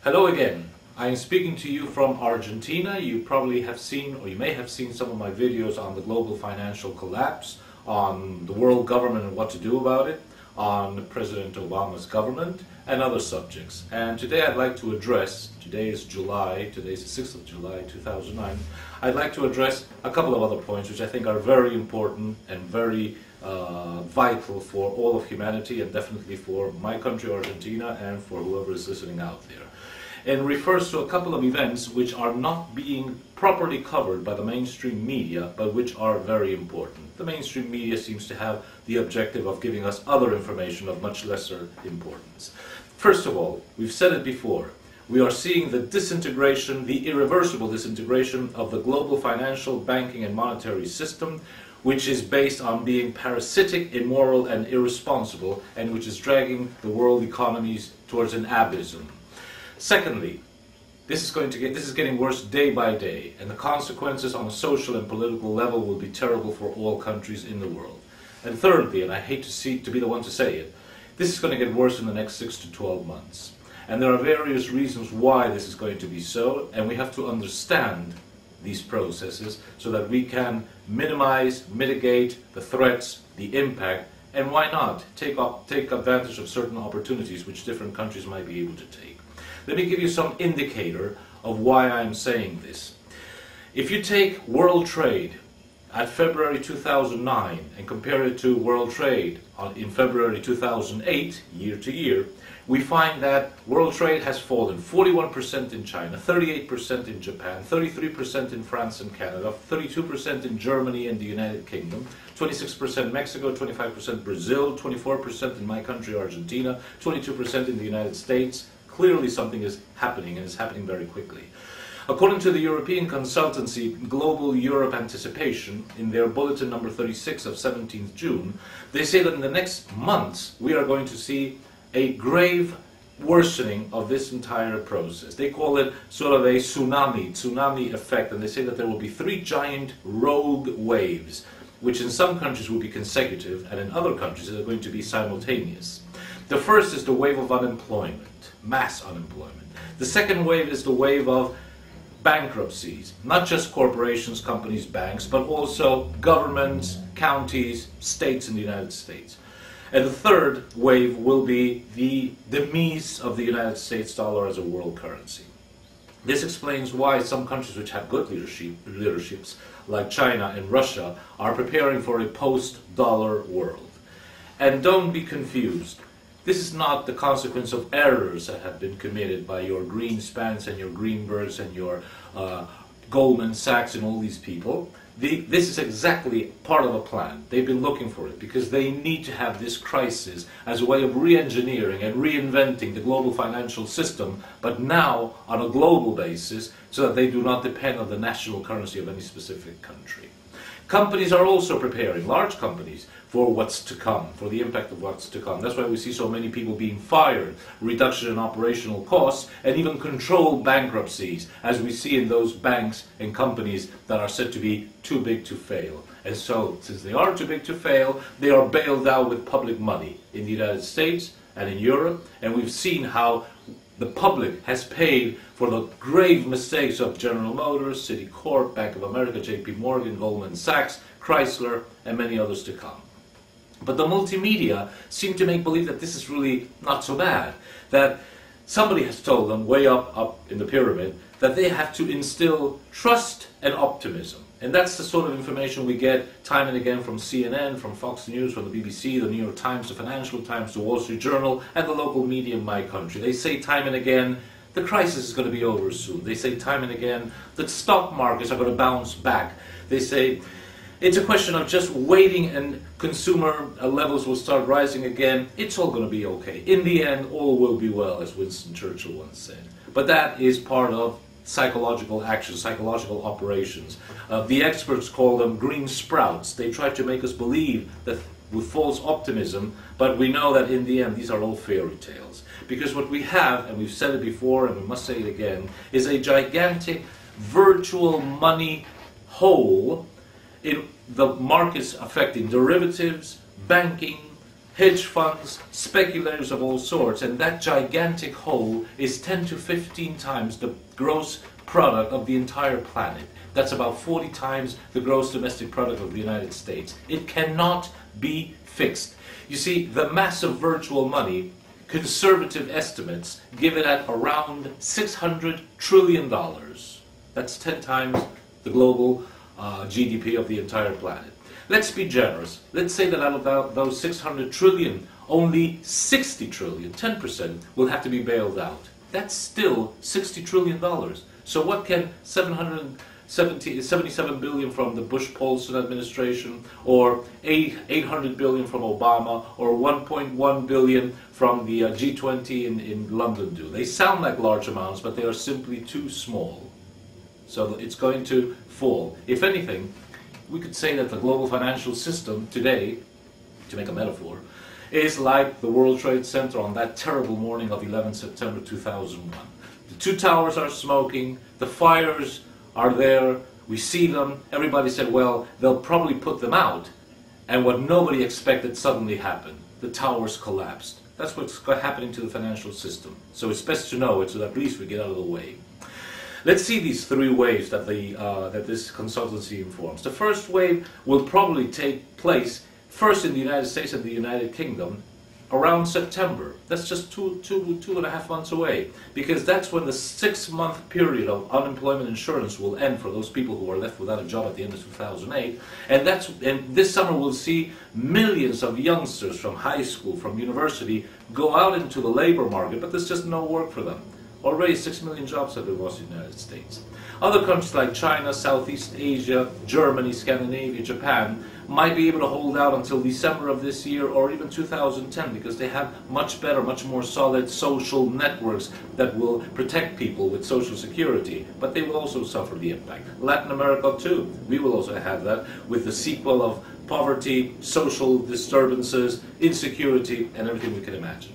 Hello again. I am speaking to you from Argentina. You probably have seen, or you may have seen, some of my videos on the global financial collapse, on the world government and what to do about it, on President Obama's government, and other subjects. And today I'd like to address, today's the 6th of July 2009, I'd like to address a couple of other points which I think are very important and very vital for all of humanity, and definitely for my country, Argentina, and for whoever is listening out there. And refers to a couple of events which are not being properly covered by the mainstream media, but which are very important. The mainstream media seems to have the objective of giving us other information of much lesser importance. First of all, we've said it before, we are seeing the disintegration, the irreversible disintegration of the global financial, banking and monetary system, which is based on being parasitic, immoral and irresponsible, and which is dragging the world economies towards an abysm. Secondly, this is getting worse day by day, and the consequences on a social and political level will be terrible for all countries in the world. And thirdly, and I hate to be the one to say it, this is going to get worse in the next 6 to 12 months. And there are various reasons why this is going to be so, and we have to understand these processes so that we can minimize, mitigate the threats, the impact, and why not take advantage of certain opportunities which different countries might be able to take. Let me give you some indicator of why I'm saying this. If you take world trade at February 2009 and compare it to world trade in February 2008, year to year, we find that world trade has fallen 41% in China, 38% in Japan, 33% in France and Canada, 32% in Germany and the United Kingdom, 26% Mexico, 25% Brazil, 24% in my country Argentina, 22% in the United States. Clearly something is happening, and it's happening very quickly. According to the European consultancy Global Europe Anticipation, in their bulletin number 36 of 17th June, they say that in the next months we are going to see a grave worsening of this entire process. They call it sort of a tsunami effect, and they say that there will be 3 giant rogue waves, which in some countries will be consecutive, and in other countries are going to be simultaneous. The first is the wave of unemployment, mass unemployment. The second wave is the wave of bankruptcies, not just corporations, companies, banks, but also governments, counties, states in the United States. And the third wave will be the demise of the United States dollar as a world currency. This explains why some countries which have good leaderships, like China and Russia, are preparing for a post-dollar world. And don't be confused. This is not the consequence of errors that have been committed by your Greenspans and your Greenbergs and your Goldman Sachs and all these people. This is exactly part of a plan. They've been looking for it because they need to have this crisis as a way of re-engineering and reinventing the global financial system, but now on a global basis, so that they do not depend on the national currency of any specific country. Companies are also preparing, large companies, for what's to come, for the impact of what's to come. That's why we see so many people being fired, reduction in operational costs, and even controlled bankruptcies, as we see in those banks and companies that are said to be too big to fail. And so, since they are too big to fail, they are bailed out with public money in the United States and in Europe, and we've seen how the public has paid for the grave mistakes of General Motors, Citicorp, Bank of America, JP Morgan, Goldman Sachs, Chrysler, and many others to come. But the multimedia seem to make believe that this is really not so bad, that somebody has told them way up in the pyramid that they have to instill trust and optimism. And that's the sort of information we get time and again from CNN, from Fox News, from the BBC, the New York Times, the Financial Times, the Wall Street Journal, and the local media in my country. They say time and again, the crisis is going to be over soon. They say time and again, that stock markets are going to bounce back. They say it's a question of just waiting and consumer levels will start rising again. It's all going to be okay. In the end, all will be well, as Winston Churchill once said. But that is part of psychological action, psychological operations. The experts call them green sprouts. They try to make us believe that with false optimism, but we know that in the end these are all fairy tales. Because what we have, and we've said it before and we must say it again, is a gigantic virtual money hole in the markets affecting derivatives, banking, hedge funds, speculators of all sorts, and that gigantic whole is 10 to 15 times the gross product of the entire planet. That's about 40 times the gross domestic product of the United States. It cannot be fixed. You see, the massive virtual money, conservative estimates give it at around $600 trillion. That's 10 times the global GDP of the entire planet. Let's be generous. Let's say that out of those 600 trillion, only 60 trillion, 10%, will have to be bailed out. That's still $60 trillion. So what can 77 billion from the Bush-Paulson administration, or 800 billion from Obama, or 1.1 billion from the G20 in London do? They sound like large amounts, but they are simply too small. So it's going to fall. If anything, we could say that the global financial system today, to make a metaphor, is like the World Trade Center on that terrible morning of 11 September 2001. The two towers are smoking, the fires are there, we see them, everybody said, well, they'll probably put them out, and what nobody expected suddenly happened. The towers collapsed. That's what's happening to the financial system. So it's best to know it so that at least we get out of the way. Let's see these three waves that this consultancy informs. The first wave will probably take place first in the United States and the United Kingdom around September. That's just two and a half months away, because that's when the 6-month period of unemployment insurance will end for those people who are left without a job at the end of 2008. And this summer we'll see millions of youngsters from high school, from university, go out into the labor market, but there's just no work for them. Already 6 million jobs have been lost in the United States. Other countries like China, Southeast Asia, Germany, Scandinavia, Japan might be able to hold out until December of this year or even 2010, because they have much better, much more solid social networks that will protect people with social security, but they will also suffer the impact. Latin America too, we will also have that with the sequel of poverty, social disturbances, insecurity, and everything we can imagine.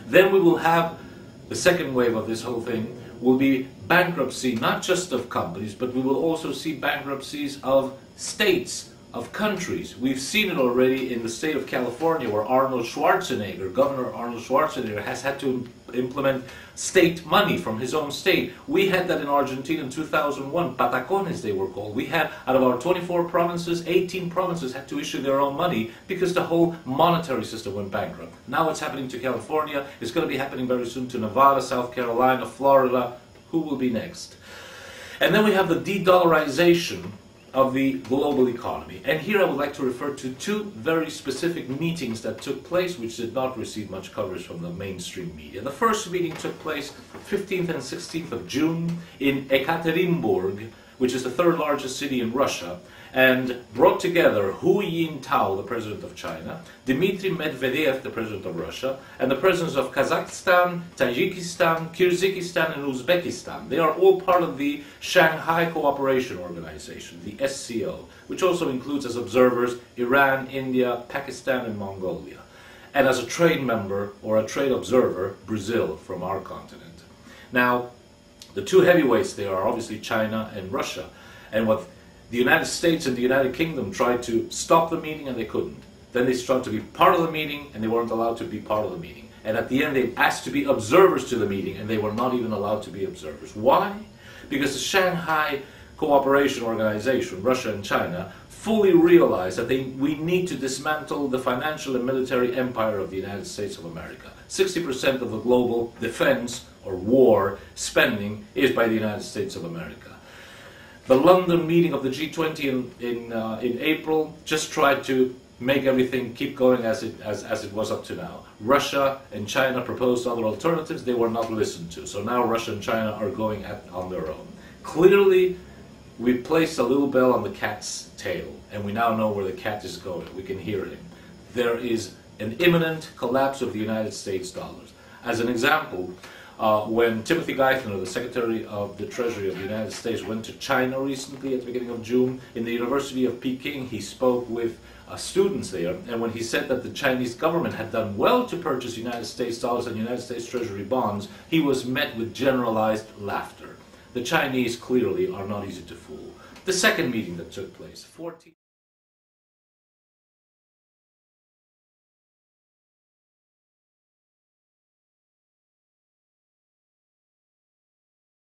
Then we will have the second wave of this whole thing will be bankruptcy, not just of companies, but we will also see bankruptcies of states, of countries. We've seen it already in the state of California, where Governor Arnold Schwarzenegger has had to implement state money from his own state. We had that in Argentina in 2001, Patacones they were called. We had, out of our 24 provinces, 18 provinces had to issue their own money because the whole monetary system went bankrupt. Now it's happening to California, it's going to be happening very soon to Nevada, South Carolina, Florida. Who will be next? And then we have the de-dollarization of the global economy. And here I would like to refer to two very specific meetings that took place, which did not receive much coverage from the mainstream media. The first meeting took place 15th and 16th of June in Ekaterinburg, which is the third largest city in Russia, and brought together Hu Jintao, the president of China, Dmitry Medvedev, the president of Russia, and the presidents of Kazakhstan, Tajikistan, Kyrgyzstan, and Uzbekistan. They are all part of the Shanghai Cooperation Organization, the SCO, which also includes as observers Iran, India, Pakistan, and Mongolia. And as a trade member, or a trade observer, Brazil from our continent. Now, the two heavyweights there are obviously China and Russia. And what the United States and the United Kingdom tried to stop the meeting, and they couldn't. Then they tried to be part of the meeting, and they weren't allowed to be part of the meeting. And at the end, they asked to be observers to the meeting, and they were not even allowed to be observers. Why? Because the Shanghai Cooperation Organization, Russia and China, fully realized that we need to dismantle the financial and military empire of the United States of America. 60% of the global defense or war spending is by the United States of America. The London meeting of the G20 in April just tried to make everything keep going as it was up to now. Russia and China proposed other alternatives. They were not listened to. So now Russia and China are going on their own. Clearly, we placed a little bell on the cat's tail, and we now know where the cat is going. We can hear him. There is an imminent collapse of the United States dollars. As an example, when Timothy Geithner, the Secretary of the Treasury of the United States, went to China recently at the beginning of June, in the University of Peking, he spoke with students there, and when he said that the Chinese government had done well to purchase United States dollars and United States Treasury bonds, he was met with generalized laughter. The Chinese clearly are not easy to fool. The second meeting that took place,